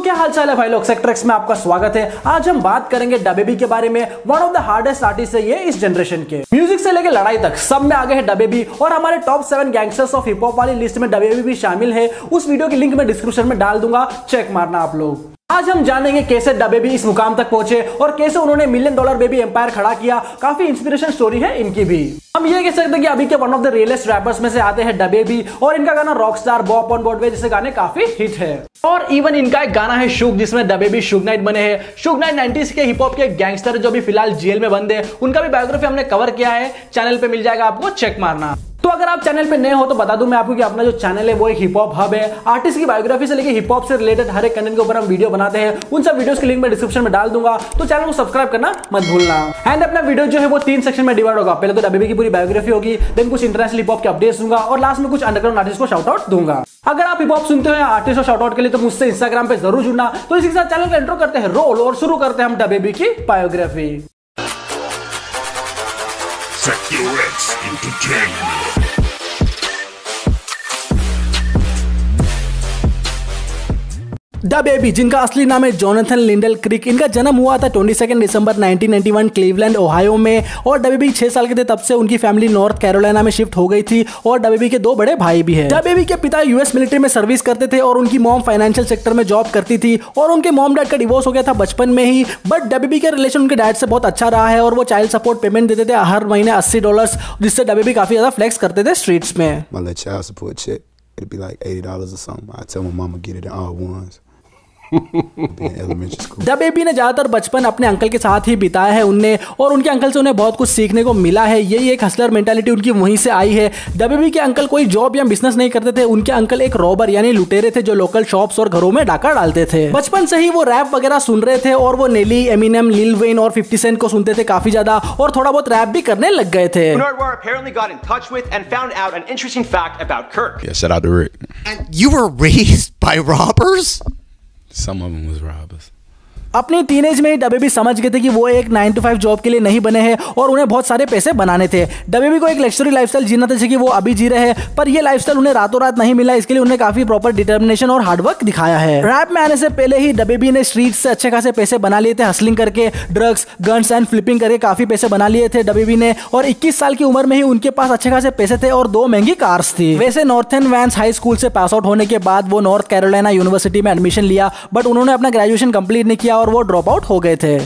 क्या हाल चाल है भाई लोग, सेक्टर एक्स में आपका स्वागत है। आज हम बात करेंगे डबेबी के बारे में। One of the hardest artist है ये इस जनरेशन के। म्यूजिक से लेकर लड़ाई तक सब में आगे है डबेबी और हमारे top 7 gangsters of hip hop वाली लिस्ट में डबेबी भी शामिल है। उस वीडियो की लिंक मैं डिस्क्रिप्शन में डाल दूंगा, चेक मारना आप लोग। आज हम जानेंगे कैसे डबेबी इस मुकाम तक पहुंचे और कैसे उन्होंने $1 मिलियन बेबी एम्पायर खड़ा किया। काफी इंस्पिरेशन स्टोरी है इनकी भी। हम ये कह सकते हैं कि अभी के वन ऑफ द रियलेस्ट रैपर्स में से आते हैं डबेबी और इनका गाना रॉकस्टार, बॉप ऑन ब्रॉडवे जैसे गाने काफी हिट है। और इवन इनका एक गाना है शुग, जिसमें डबेबी शुग नाइट बने हैं। शुग नाइट 90s के हिप हॉप के गैंगस्टर जो भी फिलहाल जेल में बंद है, उनका भी बायोग्राफी हमने कवर किया है, चैनल पे मिल जाएगा, आपको चेक मारना। तो अगर आप चैनल पे नए हो तो बता दूं मैं आपको कि अपना जो चैनल है वो एक हिप हॉप हब है। आर्टिस्ट की बायोग्राफी से लेकर हिप हॉप से रिलेटेड हर एक कंटेंट के ऊपर हम वीडियो बनाते हैं। उन सब वीडियोस की लिंक मैं डिस्क्रिप्शन में डाल दूंगा, तो चैनल को सब्सक्राइब करना मत भूलना। एंड अपना वीडियो जो है वो 3 सेक्शन में डिवाइड होगा। पहले तो डबेबी की पूरी बायोग्राफी होगी, देन कुछ इंटरनेशनल हिप हॉप के अपडेट्स दूंगा और लास्ट में कुछ अंडरग्राउंड आर्टिस्ट को शाउट आउट दूंगा। अगर आप हिप हॉप सुनते हो आर्टिस्ट और शाउट आउट के लिए तो मुझसे इंस्टाग्राम पे जरूर जुड़ना। तो इसी के साथ चैनल का इंट्रो करते हैं रोल और शुरू करते हैं हम डबेबी की बायोग्राफी। Sector X Entertainment. डबेबी, जिनका असली नाम है जोनाथन लिंडल क्रिक, इनका जन्म हुआ था 22 दिसंबर 1991 क्लीवलैंड ओहायो में। और डबेबी 6 साल के थे तब से उनकी फैमिली नॉर्थ कैरोलिना में शिफ्ट हो गई थी। और डबेबी के 2 बड़े भाई भी हैं। डबेबी के पिता यूएस मिलिट्री में सर्विस करते थे और उनकी मॉम फाइनेंशियल सेक्टर में जॉब करती थी। और उनके मॉम डैड का डिवोर्स हो गया था बचपन में ही, बट डबेबी का रिलेशन उनके डैड से बहुत अच्छा रहा है और वो चाइल्ड सपोर्ट पेमेंट देते थे हर महीने $80, जिससे डबेबी काफी ज्यादा फ्लेक्स करते थे स्ट्रीट्स में। डबेबी ने ज्यादातर बचपन अपने अंकल के साथ ही बिताया है उनने, और उनके अंकल से उन्हें बहुत कुछ सीखने को मिला है। यही एक हसलर मेंटालिटी उनकी वहीं से आई है। डबेबी के अंकल कोई जॉब या बिजनेस नहीं करते थे। उनके अंकल एक रॉबर यानी लुटेरे थे जो लोकल शॉप्स और घरों में डाका डालते थे। बचपन से ही वो रैप वगैरह सुन रहे थे और वो नेली, एमिनेम, लिल वेन और 50 सेंट को सुनते थे काफी ज्यादा, और थोड़ा बहुत रैप भी करने लग गए थे। Apparently got in touch with and found out an interesting fact about Kirk. Yeah, shout out to Rick. And you were raised by robbers? Some of them was robbers. अपनी टीनेज में ही डबेबी समझ गए थे कि वो एक 9 to 5 जॉब के लिए नहीं बने हैं और उन्हें बहुत सारे पैसे बनाने थे। डबेबी को एक लग्जरी लाइफस्टाइल जीना था जैसे कि वो अभी जी रहे हैं, पर ये लाइफस्टाइल उन्हें रातों रात नहीं मिला। इसके लिए उन्हें काफी प्रॉपर डिटर्मिनेशन और हार्डवर्क दिखाया है। रैप में आने से पहले ही डबेबी ने स्ट्रीट से अच्छे खासे पैसे बना लिए थे। हसलिंग करके, ड्रग्स, गन्स एंड फ्लिपिंग करके काफी पैसे बना लिए थे डबेबी ने। और 21 साल की उम्र में ही उनके पास अच्छे खासे पैसे थे और 2 महंगी कार्स थी। वैसे नॉर्थन वैंस हाई स्कूल से पास आउट होने के बाद वो नॉर्थ कैरोलिना यूनिवर्सिटी में एडमिशन लिया, बट उन्होंने अपना ग्रेजुएशन कंप्लीट नहीं किया और वो ड्रॉप आउट हो गए थे।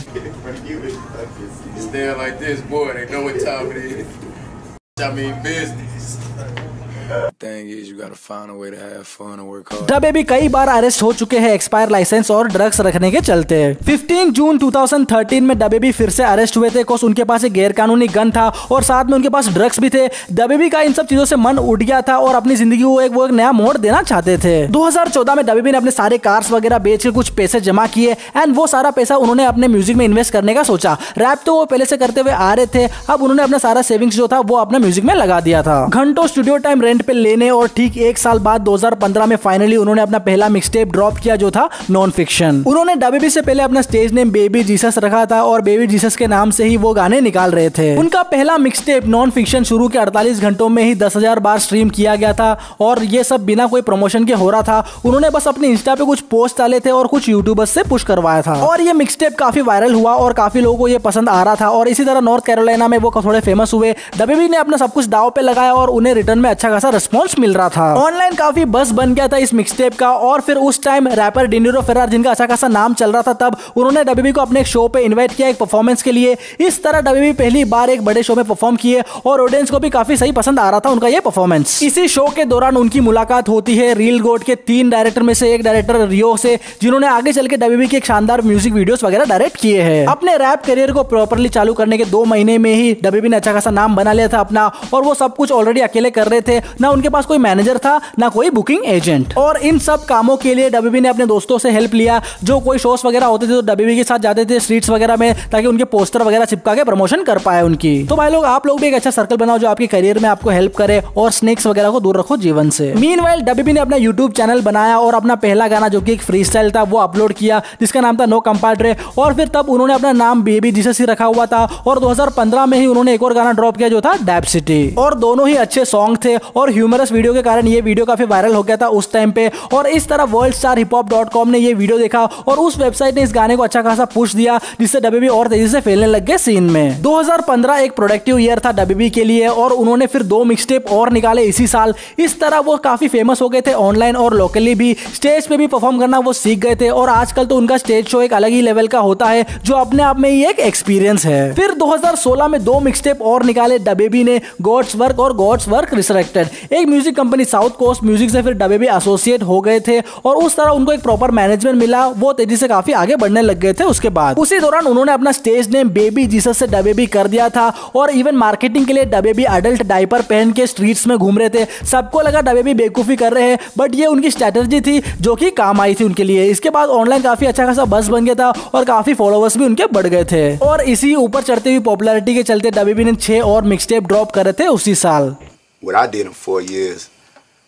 डबेबी कई बार अरेस्ट हो चुके हैं एक्सपायर लाइसेंस और ड्रग्स रखने के चलते। 15 जून 2013 में डबेबी फिर से अरेस्ट हुए थे कोस उनके पास एक गैरकानूनी गन था और साथ में उनके पास ड्रग्स भी थे। डबेबी का इन सब चीजों से मन उठ गया था और अपनी जिंदगी को एक नया मोड़ देना चाहते थे। 2014 में डबेबी ने अपने सारे कार्स वगैरह बेच के कुछ पैसे जमा किए एंड वो सारा पैसा उन्होंने अपने म्यूजिक में इन्वेस्ट करने का सोचा। रैप तो वो पहले से करते हुए आ रहे थे, अब उन्होंने अपना सारा सेविंग्स जो था वो अपने म्यूजिक में लगा दिया था। घंटों स्टूडियो टाइम रेंट पे लेने और ठीक 1 साल बाद 2015 में फाइनली उन्होंने अपना पहला मिक्सटेप ड्रॉप किया जो था नॉन फिक्शन। उन्होंने डबेबी से पहले अपना स्टेज नेम बेबी जीसस रखा था और बेबी जीसस के नाम से ही वो गाने निकाल रहे थे। उनका पहला मिक्सटेप नॉन फिक्शन शुरू के 48 घंटों में ही 10,000 बार स्ट्रीम किया गया था और ये सब बिना कोई प्रमोशन के हो रहा था। उन्होंने बस अपने इंस्टा पे कुछ पोस्ट डाले थे और कुछ यूट्यूबर्स से पुश करवाया था और ये मिक्सटेप काफी वायरल हुआ और काफी लोगों को ये पसंद आ रहा था। और इसी तरह नॉर्थ कैरोलिना में वो थोड़े फेमस हुए। डबेबी ने अपना सब कुछ दाव पे लगाया और उन्हें रिटर्न में अच्छा खासा रिस्पॉन्स मिल रहा था। ऑनलाइन काफी बस बन गया था इस मिक्सटेप का और फिर उस टाइम रैपर डिनीरो फेरार, जिनका अच्छा खासा नाम चल रहा था तब, उन्होंने डबेबी को अपने एक शो पे इनवाइट किया एक परफॉर्मेंस के लिए। इस तरह डबेबी पहली बार एक बड़े शो में परफॉर्म किए और ऑडियंस को भी काफी सही पसंद आ रहा था उनका ये परफॉर्मेंस। इसी शो के दौरान उनकी मुलाकात होती है रील गोट के 3 डायरेक्टर में से एक डायरेक्टर रियो से, जिन्होंने आगे चल के डबेबी के एक शानदार म्यूजिक वीडियोस वगैरह डायरेक्ट किए हैं। अपने रैप करियर को प्रॉपर्ली चालू करने के 2 महीने में ही डबेबी ने अच्छा खासा नाम बना लिया था अपना, और वो सब कुछ ऑलरेडी अकेले कर रहे थे। ना उनके पास कोई मैनेजर था ना कोई बुकिंग एजेंट। और इन सब कामों के लिए डबेबी ने अपने दोस्तों से हेल्प लिया। जो कोई शोज वगैरह होते थे तो डबेबी के साथ जाते थे स्ट्रीट्स वगैरह में, ताकि उनके पोस्टर वगैरह चिपका के प्रमोशन कर पाए उनकी। तो भाई लोग, आप लोग भी एक अच्छा सर्कल बनाओ जो आपके करियर में आपको हेल्प करे और स्नेक्स वगैरह को दूर रखो जीवन से। मीनवाइल डबेबी ने अपना यूट्यूब चैनल बनाया और अपना पहला गाना जो कि एक फ्री स्टाइल था वो अपलोड किया, जिसका नाम था नो कंपार्ट्रे। और फिर तब उन्होंने अपना नाम बेबी जीसस ही रखा हुआ था और 2015 में ही उन्होंने एक और गाना ड्रॉप किया जो था डैप सिटी। और दोनों ही अच्छे सॉन्ग थे और ह्यूमरस वीडियो के कारण ये वीडियो काफी वायरल हो गया था उस टाइम पे। और इस तरह worldstarhiphop.com ने ये वीडियो देखा और उस वेबसाइट ने इस गाने को अच्छा खासा पुश दिया, जिससे डब्ल्यूबी और तेजी से फैलने लग गए सीन में। 2015 एक प्रोडक्टिव ईयर था डब्ल्यूबी के लिए और उन्होंने फिर 2 मिक्सटेप और निकाले इसी साल। इस तरह वो काफी फेमस हो गए थे ऑनलाइन और लोकली भी, स्टेज पे भी परफॉर्म करना वो सीख गए थे और आजकल तो उनका स्टेज शो एक अलग ही लेवल का होता है, जो अपने आप में ही एक एक्सपीरियंस है। फिर 2016 में 2 मिक्सटेप और निकाले डब्ल्यूबी ने, गॉड्स वर्क और गॉड्स वर्क रिसरेक्टेड। एक music company south coast music से फिर डब्ल्यूबी एसोसिएट हो गए थे और उस तरह उनको एक प्रॉपर मैनेजमेंट मिला, वो तेजी से काफी आगे बढ़ने लग गए थे। उसके बाद उसी दौरान उन्होंने अपना स्टेज नेम बेबी जीसस से डब्ल्यूबी कर दिया था और इवन मार्केटिंग के लिए डब्ल्यूबी अडल्ट डायपर पहन के स्ट्रीट्स में घूम रहे थे। सबको लगा डब्ल्यूबी बेवकूफी कर रहे हैं, बट ये उनकी स्ट्रेटजी थी जो कि काम आई थी उनके लिए। इसके बाद ऑनलाइन काफी अच्छा खासा बस बन गया था और काफी फॉलोवर्स भी उनके बढ़ गए थे और इसी ऊपर चढ़ती हुई पॉपुलैरिटी के चलते डब्ल्यूबी ने 6 और मिक्सटेप ड्रॉप करे थे उसी साल। What I did in 4 years,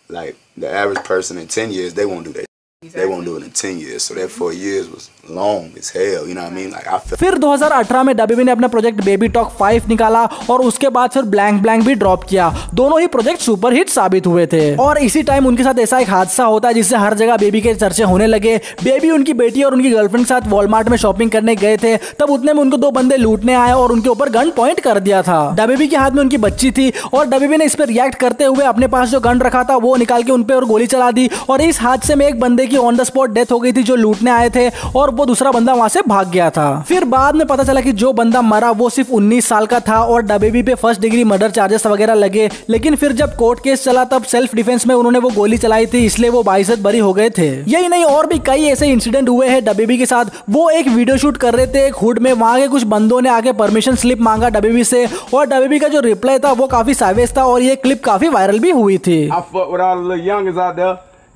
like the average person in 10 years, they won't do that. They won't do it in 10 years, so that 4 years was long as hell, you know what I mean? Like I felt. फिर 2018 में WB ने अपना project baby talk 5 निकाला और उसके बाद फिर blank blank भी ड्रॉप किया। दोनों ही प्रोजेक्ट सुपर हिट साबित हुए थे और इसी टाइम उनके साथ ऐसा एक हादसा होता है जिससे हर जगह बेबी के चर्चे होने लगे। बेबी उनकी बेटी और उनकी गर्लफ्रेंड के साथ वॉलमार्ट में शॉपिंग करने गए थे, तब उतने में उनको 2 बंदे लूटने आए और उनके ऊपर गन पॉइंट कर दिया था। डब्ल्यूबी के हाथ में उनकी बच्ची थी और डब्ल्यूबी ने इस पर रिएक्ट करते हुए अपने पास जो गन रखा था वो निकाल के उनपे और गोली चला दी और इस हादसे में एक बंदे की ऑन द स्पॉट डेथ हो गई थी जो लूटने आए थे और वो दूसरा बंदा वहां से भाग गया था। फिर बाद में पता चला कि जो बंदा मरा वो सिर्फ 19 साल का था और डब्ल्यूबी पे फर्स्ट डिग्री मर्डर चार्जेस वगैरह लगे, लेकिन फिर जब कोर्ट केस चला तब सेल्फ डिफेंस में उन्होंने वो गोली चलाई थी, इसलिए वो 22 बरी हो गए थे। यही नहीं और भी कई ऐसे इंसिडेंट हुए हैं डब्ल्यूबी के साथ। वो एक वीडियो शूट कर रहे थे एक हुड में, वहां के कुछ बंदों ने आके परमिशन स्लिप मांगा डब्ल्यूबी से और डब्ल्यूबी का जो रिप्लाई था वो काफी सावेज था और ये क्लिप काफी वायरल भी हुई थी।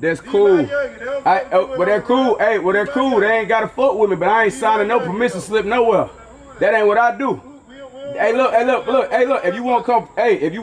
That's cool. Well, they're cool. Hey, well, they're cool. They ain't got to fuck with me, but I ain't signing no permission slip nowhere. That ain't what I do. Hey look, if you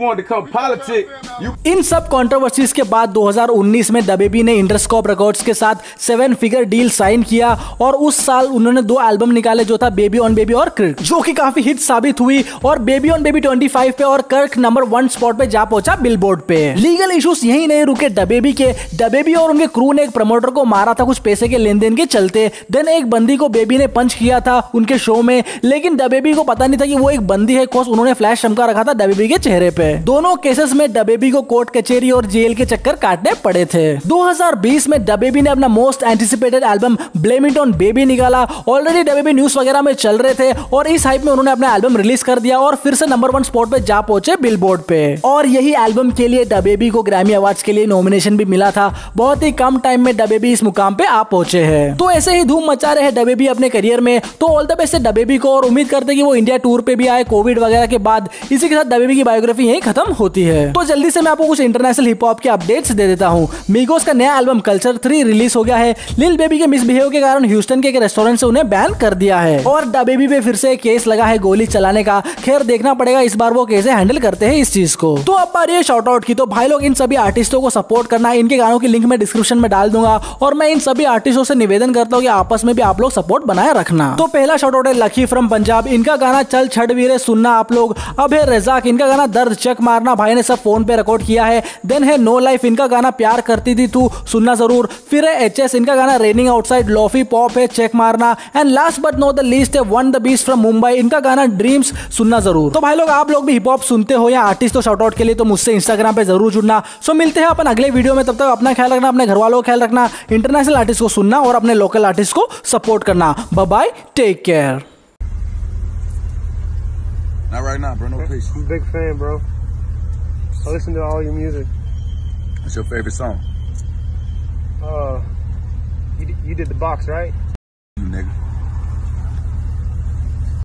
want to come politic, you... इन सब controversies के बाद 2019 में WB ने इंटरस्कोप records के साथ 7 figure deal sign किया और उस साल उन्होंने 2 एल्बम निकाले जो था बेबी ऑन बेबी और कर्क, जो कि काफी हिट साबित हुई और बेबी ऑन बेबी 25 पे और कर्क नंबर 1 स्पॉट पे जा पहुंचा बिलबोर्ड पे। लीगल इश्यूज यही नहीं रुके डब्ल्यूबी के। डब्ल्यूबी और उनके क्रू ने एक प्रमोटर को मारा था कुछ पैसे के लेन देन के चलते। देन एक बंदी को बेबी ने पंच किया था उनके शो में, लेकिन डब्ल्यूबी को पता नहीं था कि वो एक बंदी है, कोस उन्होंने फ्लैश चमका रखा था डब्ल्यूबी के चेहरे पे। दोनों केसेस में डब्ल्यूबी को कोर्ट कचहरी और जेल के चक्कर काटने पड़े थे। 2020 में डब्ल्यूबी ने अपना most anticipated album blame it on baby निकाला। ऑलरेडी डब्ल्यूबी न्यूज वगैरह में चल रहे थे और इस हाइप में उन्होंने अपना एल्बम रिलीज कर दिया और फिर से नंबर 1 स्पॉट पे जा पहुंचे बिलबोर्ड पे। और यही एल्बम के लिए डब्ल्यूबी को ग्रैमी अवार्ड्स के लिए नॉमिनेशन भी मिला था। बहुत ही कम टाइम में डब्ल्यूबी इस मुकाम पे आ पहुंचे हैं। तो ऐसे ही धूम मचा रहे हैं डब्ल्यूबी अपने करियर में। तो ऑल द बेस्ट है डब्ल्यूबी को और उम्मीद करते कि वो इंडिया टूर पे भी आए कोविड वगैरह के बाद। इसी के साथ डब्ल्यूबी की बायोग्राफी यही खत्म होती है। तो जल्दी से मैं आपको कुछ इंटरनेशनल हिप हॉप के अपडेट्स दे देता हूं। मिगोस का नया एल्बम कल्चर 3 रिलीज हो गया है। लिल बेबी के मिसबिहेव के कारण ह्यूस्टन के एक रेस्टोरेंट से उन्हें बैन कर दिया है और डब्ल्यूबी पे फिर से केस लगा है गोली चलाने का। खैर देखना पड़ेगा इस बार वो कैसे हैंडल करते हैं इस चीज को। तो अब बारी है शॉर्ट आउट की। तो भाई लोग इन सभी आर्टिस्टों को सपोर्ट करना, इनके गानों की लिंक मैं डिस्क्रिप्शन में डाल दूंगा और मैं इन सभी आर्टिस्टों से निवेदन करता हूँ कि आपस में भी आप लोग सपोर्ट बनाए रखना। तो पहला शॉर्ट आउट है लकी फ्रॉम पंजाब। इनका गाना चल छड़ वीरे सुनना आप लोग। अब है रजाक, इनका गाना दर्द चक मारना, भाई ने सब फोन पे रिकॉर्ड किया है। देन है नो लाइफ, इनका गाना प्यार करती थी तू, सुनना जरूर। फिर है एचएस, इनका गाना रेनिंग आउटसाइड, लोफी पॉप है, चेक मारना। And last but not the least है one the beast from Mumbai, इनका गाना ड्रीम्स, सुनना जरूर। तो भाई लोग आप लोग भी हिप हॉप सुनते हो या आर्टिस्ट हो शॉर्ट आउट के लिए तो मुझसे इंस्टाग्राम पे जरूर जुड़ना। सो मिलते हैं अपन अगले वीडियो में। तब तक अपना ख्याल रखना, अपने घर वालों का ख्याल रखना, इंटरनेशनल आर्टिस्ट को सुनना और अपने लोकल आर्टिस्ट को सपोर्ट करना। Bye bye, take care. Not right now, bro. No peace. I'm a big fan, bro. I listen to all your music. What's your favorite song? You did the box, right?